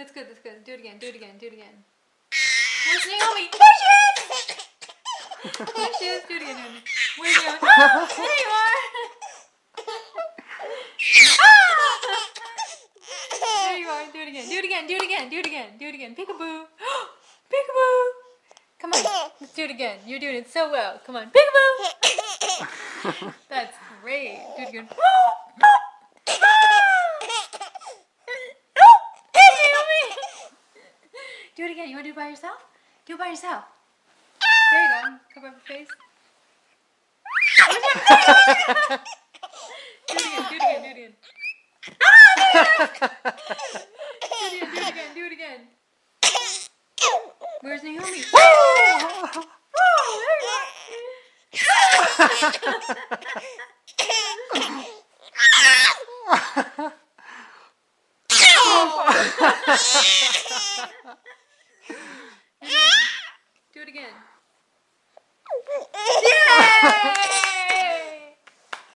That's good. That's good. Do it again. Do it again. Do it again. Where's Naomi? There she is! There she is. Do it again, Naomi. Where's Naomi? Oh, there you are! There you are. Do it again. Do it again. Do it again. Do it again. Do it again. Peekaboo. Peekaboo. Come on. Let's do it again. You're doing it so well. Come on. Peekaboo. That's great. Do it again. Hey, Naomi. Do it again. You want to do it by yourself? Do it by yourself. There you go. Cover up your face. Do it again. Do it again. Do it again. Do it again. Do it again. Where's Naomi? Oh, there you are. Do it again.